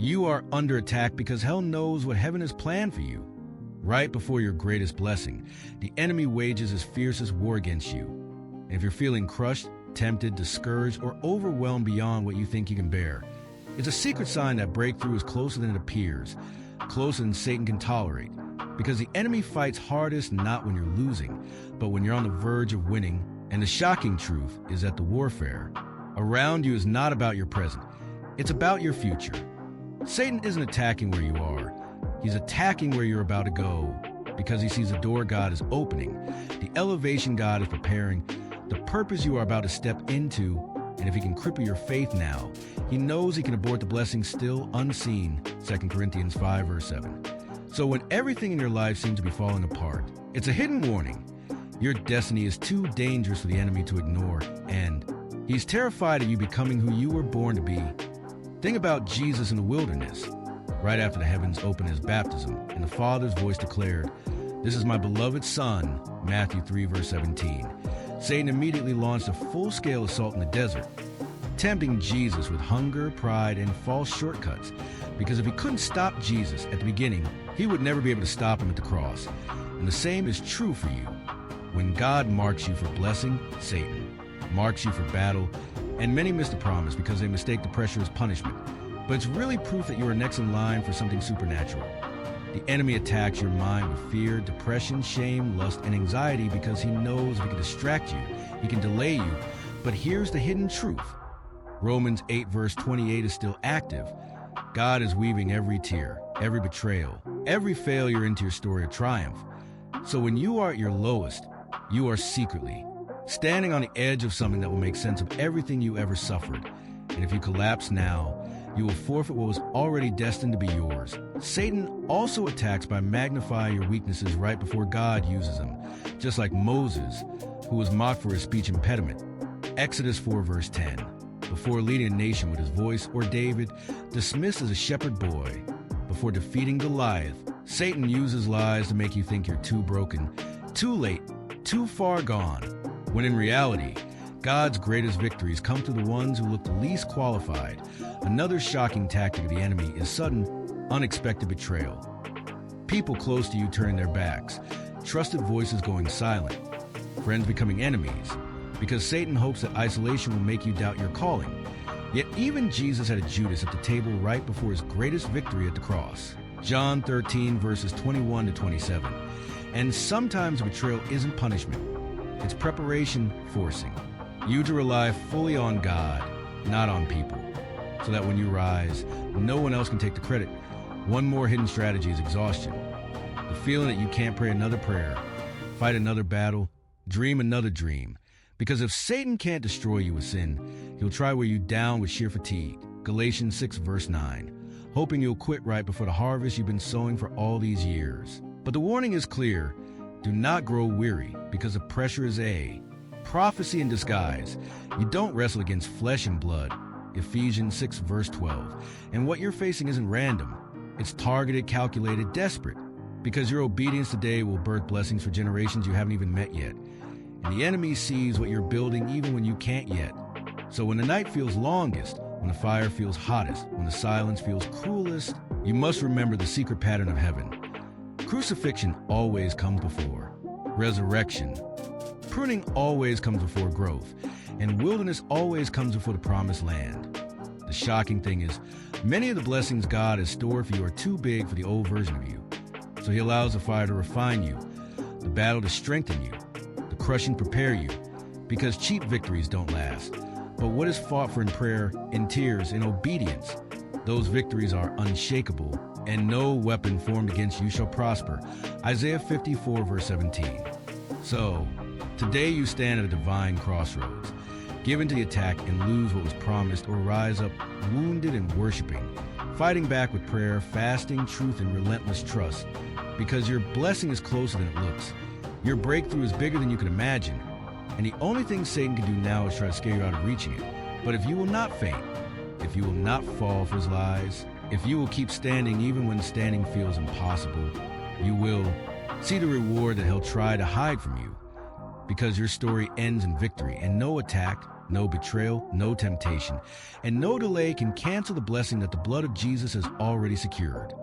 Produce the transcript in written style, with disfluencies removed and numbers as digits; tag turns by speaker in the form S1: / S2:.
S1: You are under attack because hell knows what heaven has planned for you. Right before your greatest blessing, the enemy wages his fiercest war against you. And if you're feeling crushed, tempted, discouraged, or overwhelmed beyond what you think you can bear, it's a secret sign that breakthrough is closer than it appears, closer than Satan can tolerate. Because the enemy fights hardest not when you're losing, but when you're on the verge of winning. And the shocking truth is that the warfare around you is not about your present. It's about your future. Satan isn't attacking where you are. He's attacking where you're about to go because he sees the door God is opening, the elevation God is preparing, the purpose you are about to step into. And if he can cripple your faith now, he knows he can abort the blessing still unseen, 2 Corinthians 5, verse 7. So when everything in your life seems to be falling apart, it's a hidden warning. Your destiny is too dangerous for the enemy to ignore, and he's terrified of you becoming who you were born to be. Think about Jesus in the wilderness. Right after the heavens opened his baptism, and the Father's voice declared, "This is my beloved Son," Matthew 3, verse 17. Satan immediately launched a full-scale assault in the desert, tempting Jesus with hunger, pride, and false shortcuts. Because if he couldn't stop Jesus at the beginning, he would never be able to stop him at the cross. And the same is true for you. When God marks you for blessing, Satan marks you for battle, and many miss the promise because they mistake the pressure as punishment. But it's really proof that you are next in line for something supernatural. The enemy attacks your mind with fear, depression, shame, lust, and anxiety because he knows if he can distract you, he can delay you. But here's the hidden truth. Romans 8, verse 28 is still active. God is weaving every tear, every betrayal, every failure into your story of triumph. So when you are at your lowest, you are secretly standing on the edge of something that will make sense of everything you ever suffered. And if you collapse now, you will forfeit what was already destined to be yours. Satan also attacks by magnifying your weaknesses right before God uses them, just like Moses, who was mocked for his speech impediment. Exodus 4, verse 10. Before leading a nation with his voice, or David, dismissed as a shepherd boy. Before defeating Goliath, Satan uses lies to make you think you're too broken, too late, too far gone, when in reality, God's greatest victories come to the ones who look the least qualified. Another shocking tactic of the enemy is sudden, unexpected betrayal. People close to you turning their backs, trusted voices going silent, friends becoming enemies, because Satan hopes that isolation will make you doubt your calling. Yet even Jesus had a Judas at the table right before his greatest victory at the cross. John 13, verses 21 to 27. And sometimes betrayal isn't punishment. It's preparation forcing you to rely fully on God, not on people, so that when you rise, no one else can take the credit. One more hidden strategy is exhaustion. The feeling that you can't pray another prayer, fight another battle, dream another dream. Because if Satan can't destroy you with sin, he'll try to wear you down with sheer fatigue. Galatians 6, verse 9. Hoping you'll quit right before the harvest you've been sowing for all these years. But the warning is clear. Do not grow weary, because the pressure is a prophecy in disguise. You don't wrestle against flesh and blood. Ephesians 6, verse 12. And what you're facing isn't random. It's targeted, calculated, desperate. Because your obedience today will birth blessings for generations you haven't even met yet. And the enemy sees what you're building even when you can't yet. So when the night feels longest, when the fire feels hottest, when the silence feels cruelest, you must remember the secret pattern of heaven. Crucifixion always comes before resurrection. Pruning always comes before growth. And wilderness always comes before the promised land. The shocking thing is, many of the blessings God has stored for you are too big for the old version of you. So he allows the fire to refine you, the battle to strengthen you, the crushing prepare you, because cheap victories don't last. But what is fought for in prayer, in tears, in obedience, those victories are unshakable, and no weapon formed against you shall prosper. Isaiah 54, verse 17. So, today you stand at a divine crossroads. Give in to the attack and lose what was promised, or rise up wounded and worshiping, fighting back with prayer, fasting, truth, and relentless trust. Because your blessing is closer than it looks. Your breakthrough is bigger than you can imagine. And the only thing Satan can do now is try to scare you out of reaching it. But if you will not faint, if you will not fall for his lies, if you will keep standing even when standing feels impossible, you will see the reward that he'll try to hide from you. Because your story ends in victory, and no attack, no betrayal, no temptation, and no delay can cancel the blessing that the blood of Jesus has already secured.